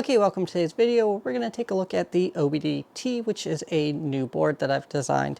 Okay, welcome to today's video. We're going to take a look at the OBDT, which is a new board that I've designed.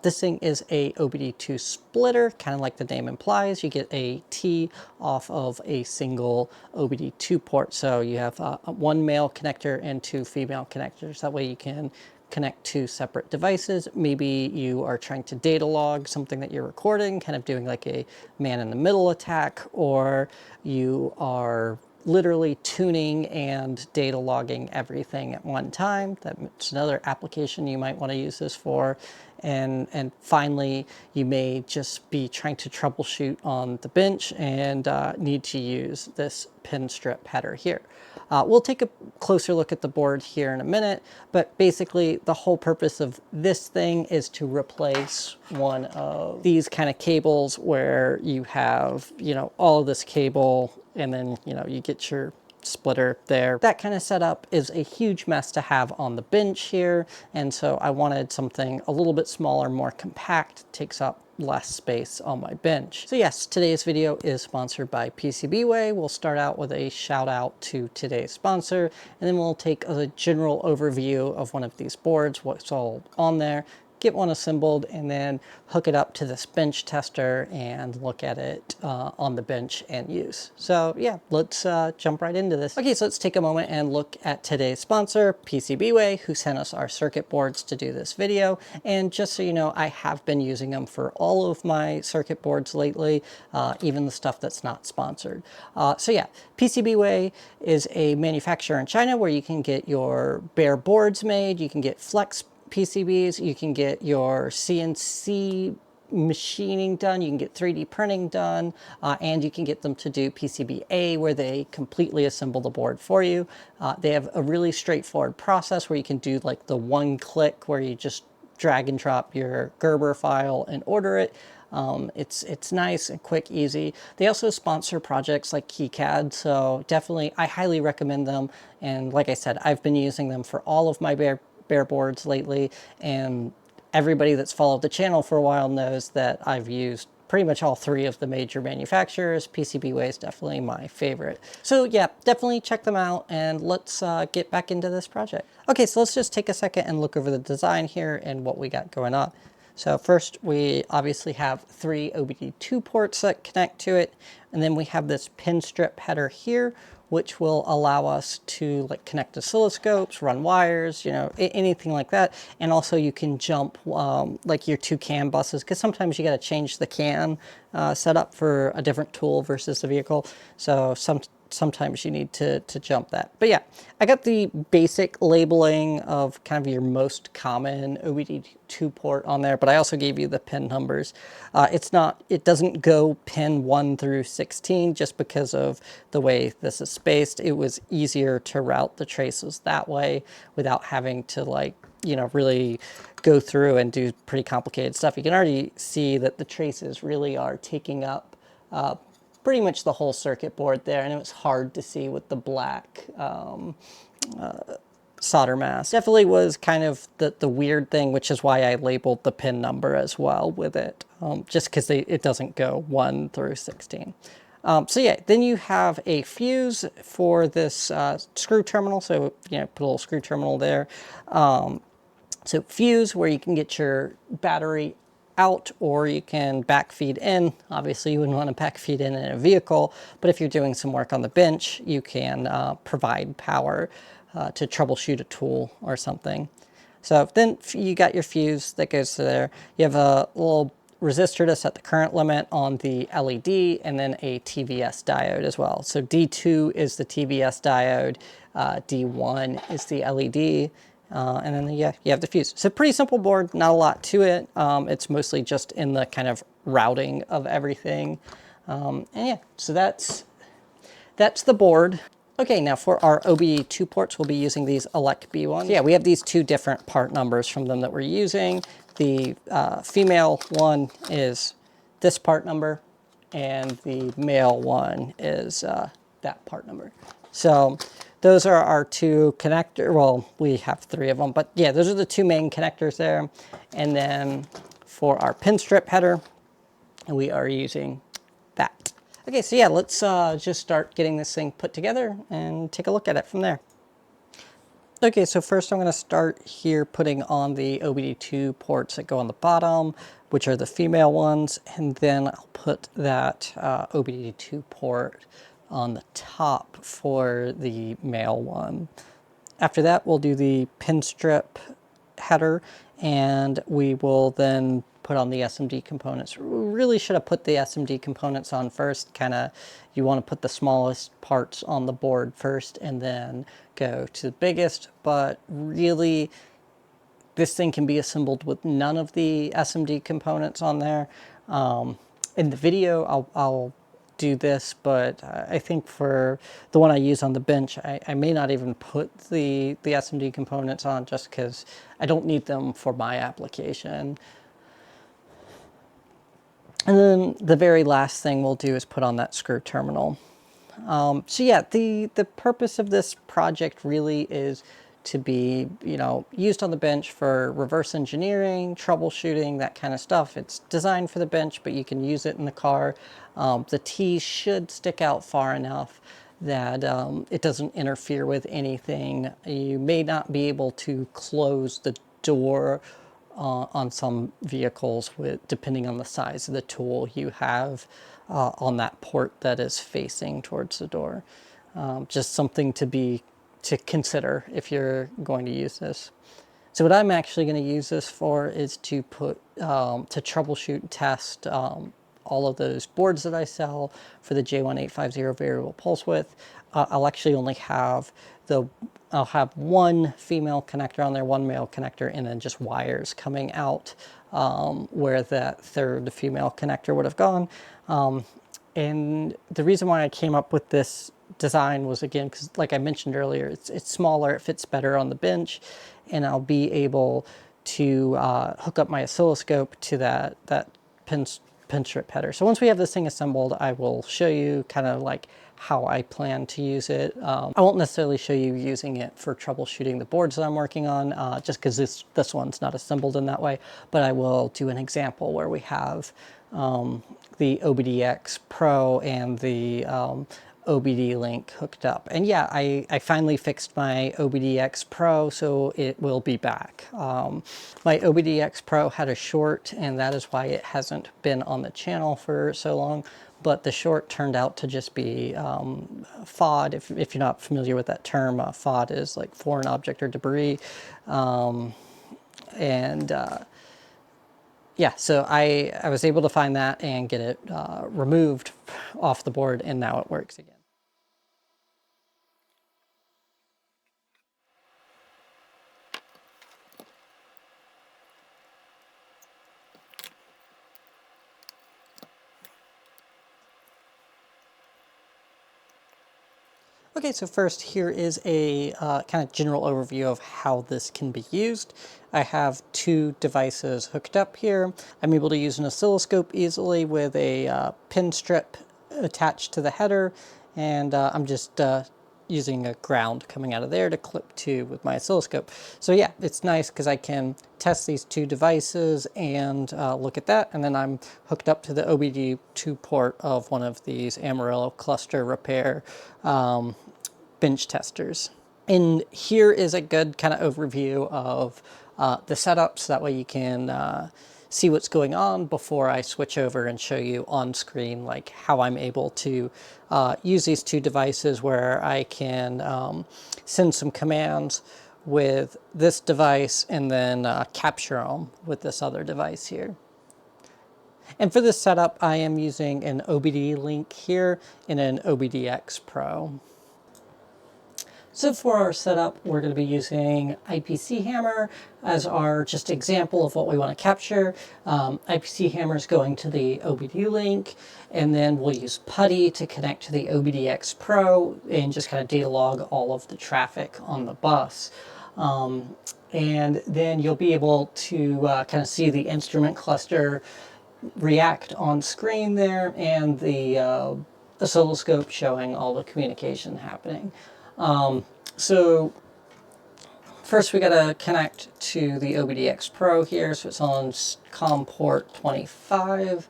This thing is a OBD2 splitter, kind of like the name implies. You get a T off of a single OBD2 port. So you have one male connector and two female connectors. That way you can connect two separate devices. Maybe you are trying to data log something that you're recording, kind of doing like a man-in-the-middle attack, or you are literally tuning and data logging everything at one time. That's another application you might want to use this for. And finally, you may just be trying to troubleshoot on the bench and need to use this pin strip header here. We'll take a closer look at the board here in a minute, but basically the whole purpose of this thing is to replace one of these kind of cables where you have, all of this cable and then, you get your splitter there. That kind of setup is a huge mess to have on the bench here, and so I wanted something a little bit smaller, more compact, takes up less space on my bench. So yes, today's video is sponsored by PCBWay. We'll start out with a shout out to today's sponsor, and then we'll take a general overview of one of these boards, what's all on there, get one assembled, and then hook it up to this bench tester and look at it on the bench and use. So yeah, let's jump right into this. Okay, so let's take a moment and look at today's sponsor, PCBWay, who sent us our circuit boards to do this video. And just so you know, I have been using them for all of my circuit boards lately, even the stuff that's not sponsored. So yeah, PCBWay is a manufacturer in China where you can get your bare boards made, you can get flex PCBs, you can get your CNC machining done, you can get 3D printing done, and you can get them to do PCBA where they completely assemble the board for you. They have a really straightforward process where you can do like the one click where you just drag and drop your Gerber file and order it. It's nice and quick, easy. They also sponsor projects like KiCad, so definitely I highly recommend them. And like I said, I've been using them for all of my bare boards lately, and everybody that's followed the channel for a while knows that I've used pretty much all three of the major manufacturers. PCBWay is definitely my favorite. So yeah, definitely check them out, and let's get back into this project. Okay, so let's just take a second and look over the design here and what we got going on. So first, we obviously have three OBD2 ports that connect to it, and then we have this pin strip header here, which will allow us to like connect oscilloscopes, run wires, anything like that. And also you can jump like your two CAN buses, because sometimes you got to change the CAN setup for a different tool versus the vehicle. So sometimes you need to jump that. But yeah, I got the basic labeling of kind of your most common OBD2 port on there, but I also gave you the pin numbers. It doesn't go pin 1 through 16 just because of the way this is spaced. It was easier to route the traces that way without having to really go through and do pretty complicated stuff. You can already see that the traces really are taking up pretty much the whole circuit board there, and it was hard to see with the black solder mask. Definitely was kind of the weird thing, which is why I labeled the pin number as well with it, just because it doesn't go 1 through 16. So yeah, then you have a fuse for this screw terminal, so put a little screw terminal there. So fuse where you can get your battery out, or you can backfeed in. Obviously you wouldn't want to backfeed in a vehicle, but if you're doing some work on the bench, you can provide power to troubleshoot a tool or something. So then you got your fuse that goes to there. You have a little resistor to set the current limit on the LED, and then a TVS diode as well. So D2 is the TVS diode, D1 is the LED, and then yeah, you have the fuse. So pretty simple board, not a lot to it. It's mostly just in the kind of routing of everything. And yeah, so that's the board. Okay, now for our OBD2 ports, we'll be using these Elec B1s. Yeah, we have these two different part numbers from them that we're using. The female one is this part number, and the male one is that part number. So those are our two connector. Well, we have three of them, but yeah, those are the two main connectors there. And then for our pin strip header, we are using that. Okay, so yeah, let's just start getting this thing put together and take a look at it from there. Okay, so first I'm going to start here putting on the OBD2 ports that go on the bottom, which are the female ones, and then I'll put that OBD2 port on the top for the male one. After that, we'll do the pin strip header, and we will then put on the SMD components. We really should have put the SMD components on first. Kind of, you want to put the smallest parts on the board first and then go to the biggest, but really this thing can be assembled with none of the SMD components on there. In the video, I'll do this, but I think for the one I use on the bench, I may not even put the SMD components on just because I don't need them for my application. And then the very last thing we'll do is put on that screw terminal. So yeah, the purpose of this project really is to be, used on the bench for reverse engineering, troubleshooting, that kind of stuff. It's designed for the bench, but you can use it in the car. The T should stick out far enough that it doesn't interfere with anything. You may not be able to close the door on some vehicles, depending on the size of the tool you have on that port that is facing towards the door. Just something to consider if you're going to use this. So what I'm actually going to use this for is to troubleshoot and test all of those boards that I sell for the J1850 variable pulse width. I'll actually only have I'll have one female connector on there, one male connector, and then just wires coming out where that third female connector would have gone. And the reason why I came up with this design was, again, because like I mentioned earlier, it's smaller, it fits better on the bench, and I'll be able to hook up my oscilloscope to that pin strip header. So once we have this thing assembled, I will show you kind of like how I plan to use it. I won't necessarily show you using it for troubleshooting the boards that I'm working on, just because this one's not assembled in that way, but I will do an example where we have the OBDX Pro and the OBD link hooked up. And yeah, I finally fixed my OBDX Pro, so it will be back. My OBDX Pro had a short, and that is why it hasn't been on the channel for so long. But the short turned out to just be FOD. If you're not familiar with that term, FOD is like foreign object or debris. Yeah, so I was able to find that and get it removed off the board, and now it works again. Okay, so first here is a kind of general overview of how this can be used. I have two devices hooked up here. I'm able to use an oscilloscope easily with a pin strip attached to the header, and I'm just using a ground coming out of there to clip to with my oscilloscope. So yeah, it's nice because I can test these two devices and look at that, and then I'm hooked up to the OBD2 port of one of these Amarillo cluster repair bench testers. And here is a good kind of overview of the setup, so that way you can see what's going on before I switch over and show you on screen like how I'm able to use these two devices, where I can send some commands with this device and then capture them with this other device here. And for this setup, I am using an OBD link here and an OBDX Pro. So for our setup, we're going to be using IPC hammer as our just example of what we want to capture. IPC hammer is going to the OBD link, and then we'll use PuTTY to connect to the OBDX Pro and just kind of data log all of the traffic on the bus. And then you'll be able to kind of see the instrument cluster react on screen there, and the oscilloscope showing all the communication happening. So first we got to connect to the OBDX Pro here, so it's on COM port 25.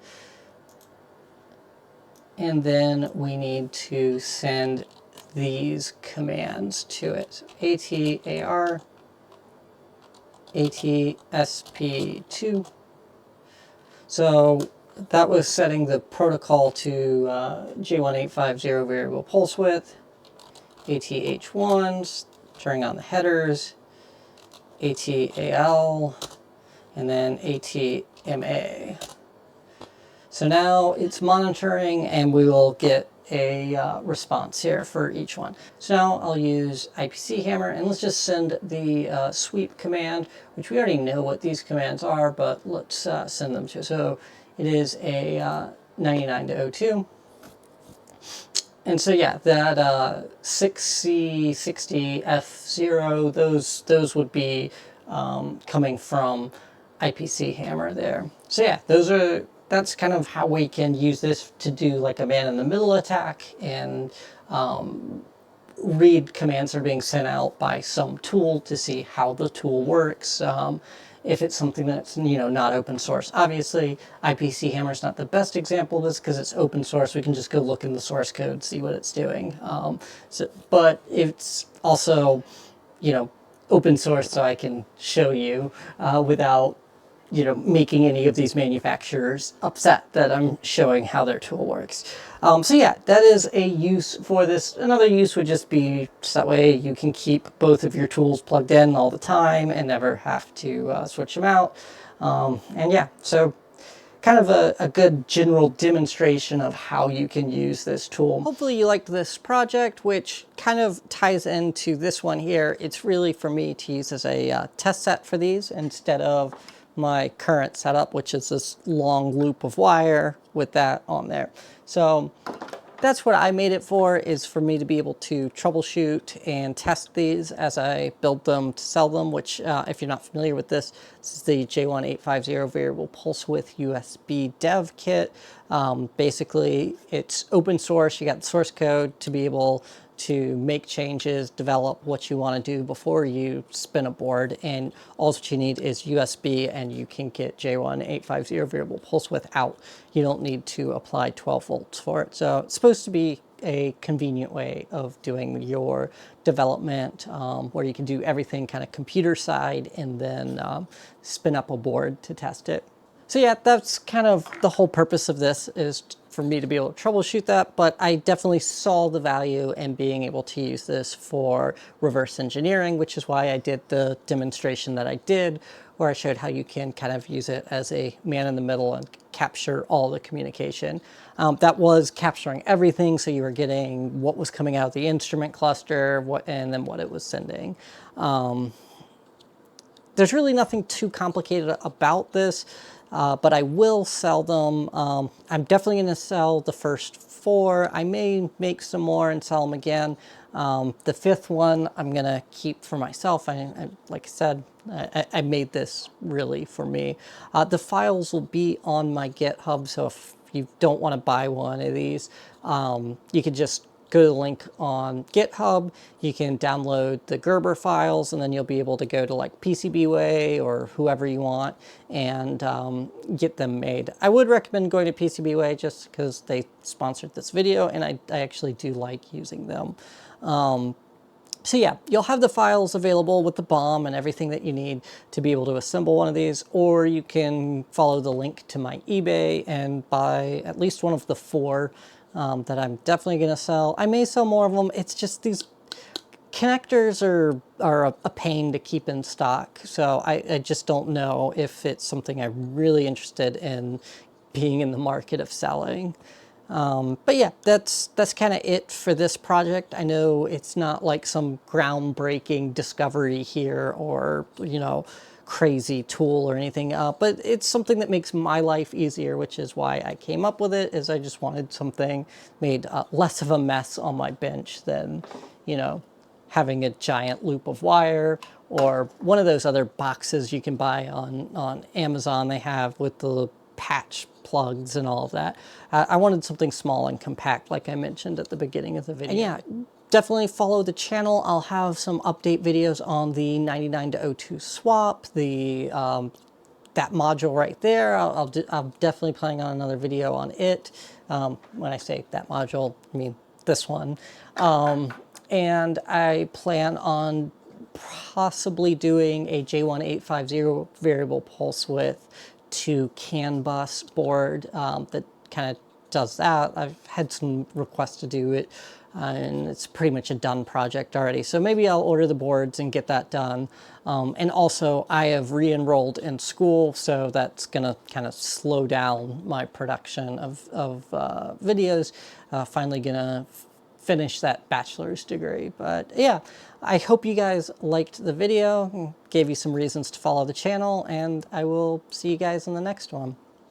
And then we need to send these commands to it. ATAR, ATSP2. So that was setting the protocol to J1850 variable pulse width, ATH1s, turning on the headers, ATAL, and then ATMA. So now it's monitoring, and we will get a response here for each one. So now I'll use IPC hammer, and let's just send the sweep command, which we already know what these commands are, but let's send them to. So it is a 99 to 02. And so yeah, that 6C60F0, those would be coming from IPC hammer there. So yeah, that's kind of how we can use this to do like a man-in-the-middle attack and read commands that are being sent out by some tool to see how the tool works. If it's something that's not open source. Obviously, IPC hammer is not the best example of this because it's open source. We can just go look in the source code, see what it's doing. But it's also open source, so I can show you without making any of these manufacturers upset that I'm showing how their tool works. So yeah, that is a use for this. Another use would just be so that way you can keep both of your tools plugged in all the time and never have to switch them out. And yeah, so kind of a good general demonstration of how you can use this tool. Hopefully you liked this project, which kind of ties into this one here. It's really for me to use as a test set for these instead of my current setup, which is this long loop of wire with that on there. So that's what I made it for, is for me to be able to troubleshoot and test these as I build them to sell them, which if you're not familiar with this, this is the J1850 variable pulse width USB dev kit. Basically, it's open source. You got the source code to be able to make changes, develop what you want to do before you spin a board, and all that you need is USB, and you can get J1850 variable pulse width out. You don't need to apply 12 volts for it. So it's supposed to be a convenient way of doing your development, where you can do everything kind of computer side and then spin up a board to test it. So yeah, that's kind of the whole purpose of this, is for me to be able to troubleshoot that, but I definitely saw the value in being able to use this for reverse engineering, which is why I did the demonstration that I did, where I showed how you can kind of use it as a man in the middle and capture all the communication. That was capturing everything, so you were getting what was coming out of the instrument cluster, and then what it was sending. There's really nothing too complicated about this. But I will sell them. I'm definitely going to sell the first 4. I may make some more and sell them again. The 5th one I'm going to keep for myself. Like I said, I made this really for me. The files will be on my GitHub, so if you don't want to buy one of these, you could just go to the link on GitHub. You can download the Gerber files, and then you'll be able to go to like PCBWay or whoever you want and get them made. I would recommend going to PCBWay just because they sponsored this video, and I actually do like using them. So yeah, you'll have the files available with the BOM and everything that you need to be able to assemble one of these, or you can follow the link to my eBay and buy at least one of the 4 that I'm definitely going to sell. I may sell more of them. It's just these connectors are a pain to keep in stock. So I just don't know if it's something I'm really interested in being in the market of selling. But yeah, that's kind of it for this project. I know it's not like some groundbreaking discovery here or, crazy tool or anything, but it's something that makes my life easier, which is why I came up with it, is I just wanted something made less of a mess on my bench than, having a giant loop of wire, or one of those other boxes you can buy on Amazon they have with the patch plugs and all of that. I wanted something small and compact, like I mentioned at the beginning of the video. And yeah, definitely follow the channel. I'll have some update videos on the 99 to 02 swap, that module right there. I'm definitely planning on another video on it. When I say that module, I mean this one. and I plan on possibly doing a J1850 variable pulse width to CAN bus board that kind of does that. I've had some requests to do it, and it's pretty much a done project already. So maybe I'll order the boards and get that done. And also, I have re-enrolled in school, so that's going to kind of slow down my production of videos. Finally going to finish that bachelor's degree. But yeah, I hope you guys liked the video, gave you some reasons to follow the channel, and I will see you guys in the next one.